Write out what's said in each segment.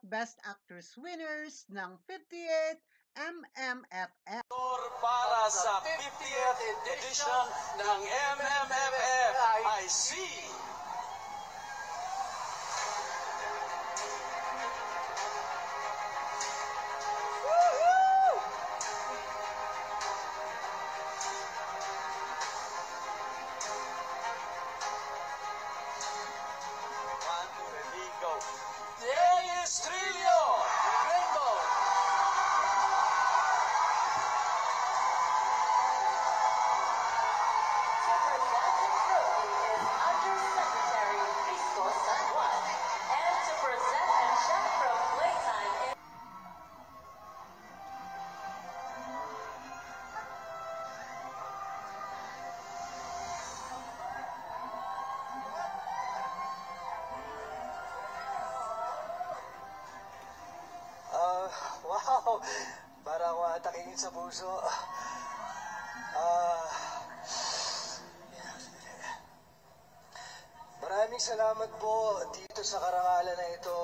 Best Actress winners ng 50th MMFF. Para sa 50th edition ng MMFF ay si Estrelio Rainbow. Wow! Para ako atakihin sa puso. Maraming salamat po dito sa karangalan na ito.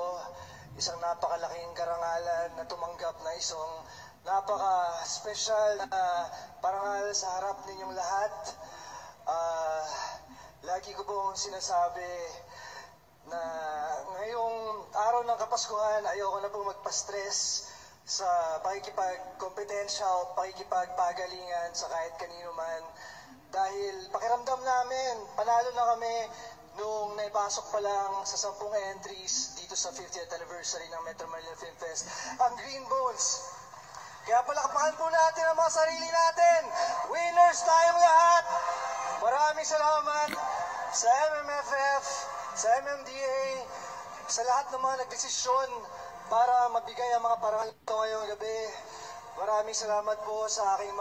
Isang napakalaking karangalan na tumanggap na isang napaka-special na parangal sa harap ninyong lahat. Lagi ko pong sinasabi na ngayong araw ng Kapaskuhan, ayoko na pong magpa-stress sa pakikipagkompetensya o pakikipagpagalingan sa kahit kanino man. Dahil pakiramdam namin, panalo na kami nung naipasok pa lang sa 10 entries dito sa 50th anniversary ng Metro Manila Film Fest, ang Green Bones. Kaya palakpakan po natin ang mga sarili natin. Winners tayong lahat. Maraming salamat sa MMFF, sa MMDA, sa lahat ng mga nagdesisyon para mabigay ang mga parangal ito ngayong gabi. Maraming salamat po sa aking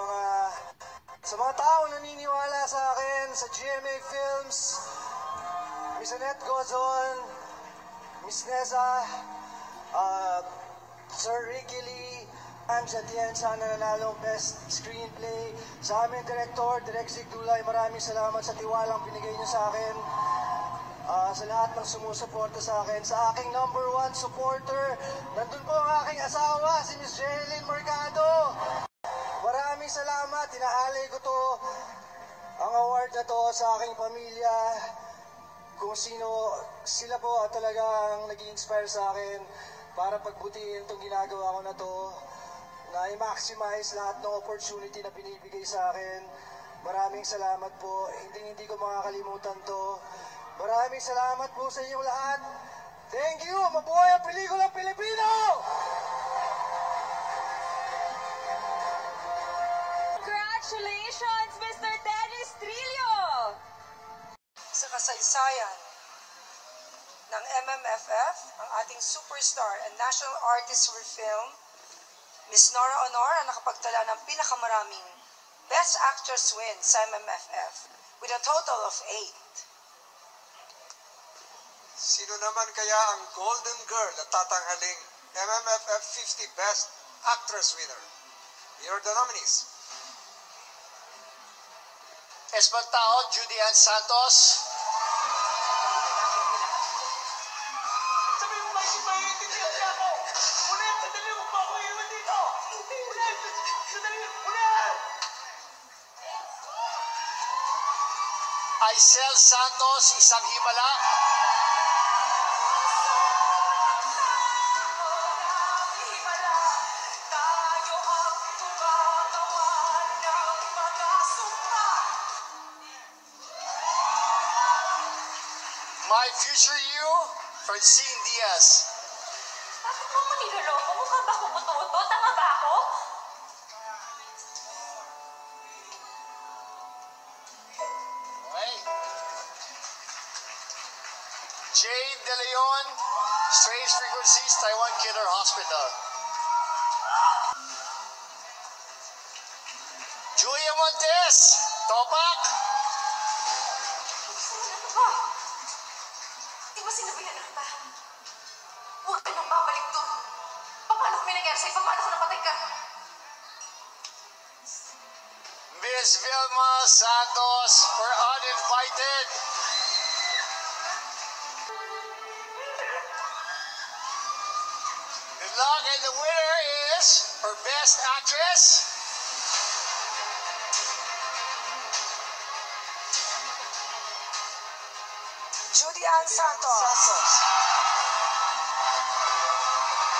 sa mga tao naniniwala sa akin, sa GMA Films, Miss Annette Gozon, Miss Neza, Sir Ricky Lee, Anja Tienza na nanalong Best Screenplay. Sa aming Director, Direk Zig Dulay, maraming salamat sa tiwalang binigay niyo sa akin. Sa lahat ng sumusuporta sa akin, sa aking #1 supporter, nandun po ang aking asawa, si Miss Jeline Mercado. Maraming salamat, tinaalay ko to, ang award na to sa aking pamilya, kung sila po at talagang nag-i-inspire sa akin para pagbutihin itong ginagawa ko na to, na i-maximize lahat ng opportunity na binibigay sa akin. Maraming salamat po, hindi ko makakalimutan to. Maraming salamat po sa inyong lahat. Thank you! Mabuhay ang pelikulang Pilipino! Congratulations, Mr. Dennis Trillo! Sa kasaysayan ng MMFF, ang ating superstar and national artist for film, Miss Nora Honor ang nakapagtala ng pinakamaraming Best Actress win sa MMFF with a total of 8. Sino naman kaya ang Golden Girl na tatanghaling MMFF 50 Best Actress winner? Here are the nominees. Espantao, Judy Ann Santos. Sabi mo ba si Mayitindihan niya ako? Ulit, sadali mo pa ako iwan dito! Ulit, sadali, ulit! Aisel Santos, Isang Himala. My Future You, Francine Diaz. Bakit mo ko niloloko? Mukha ba akong buto-buto? Tama ba ako? Okay. Jade De Leon, Strange Frequencies, Taiwan Killer Hospital. Julia Montes, Topak. Di ba sinabihan na kita? Huwag ka nang babalik doon. Paano kung may nangyari sa'yo? Paano kung napatay ka? Miss Vilma Santos for Uninvited. the winner is, for Best Actress, Judy Ann Santos.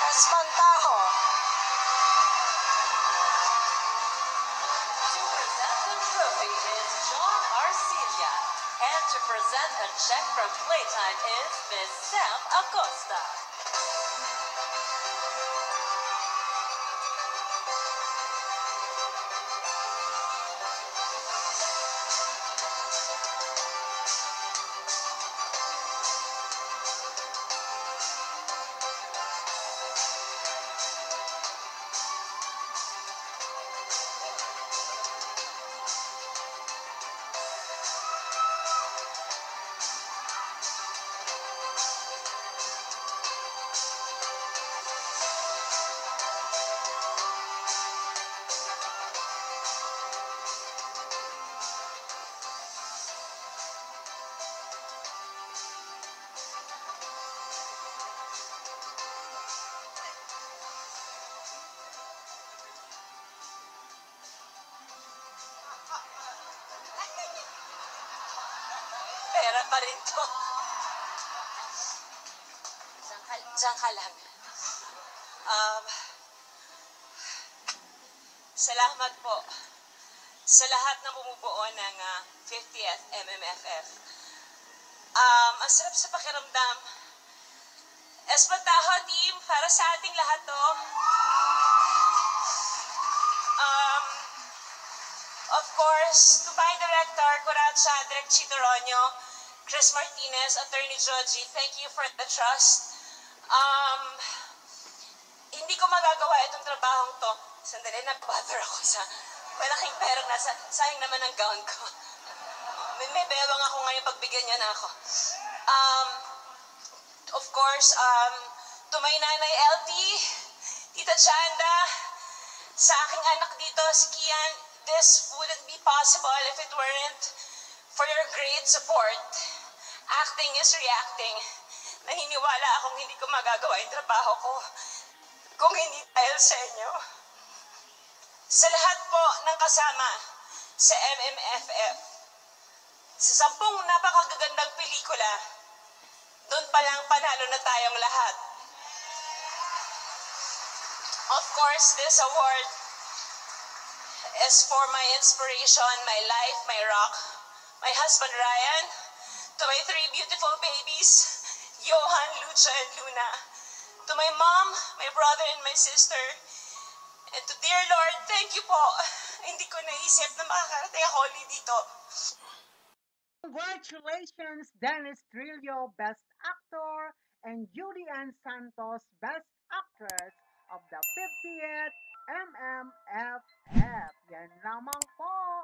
Espantajo. To present the trophy is John Arcilla. And to present a check from Playtime is Miss Sam Acosta. Pera pa rin to. Diyan ka lang. Salamat po sa lahat ng bumubuo ng 50th MMFF. Ang sarap sa pakiramdam. Espantaho team, para sa ating lahat to. Of course, to my director, Coracha, Direk Chitoronio, Chris Martinez, Attorney Joji, thank you for the trust. Hindi ko magagawa itong trabahong to. Sandali, nag-bother ako sa malaking perang sayang naman ang gown ko. May bewang ako ngayon, pagbigyan niya na ako. Of course, to my nanay LT, Tita Chanda, sa aking anak dito, si Kian, this wouldn't be possible if it weren't for your great support. Acting is reacting. Naniniwala akong hindi ko magagawa yung trabaho ko kung hindi dahil sa inyo. Sa lahat po ng kasama sa MMFF, sa 10 napakagagandang pelikula, doon pa lang panalo na tayong lahat. Of course, this award is for my inspiration, my life, my rock, my husband Ryan, to my 3 beautiful babies, Johan, Lucha, and Luna, to my mom, my brother, and my sister, and to dear Lord, thank you po. Hindi ko naisip na makakarating ako ulit dito. Congratulations, Dennis Trillo, Best Actor, and Judy Ann Santos, Best Actress of the 50th MMFF. Yan lamang po.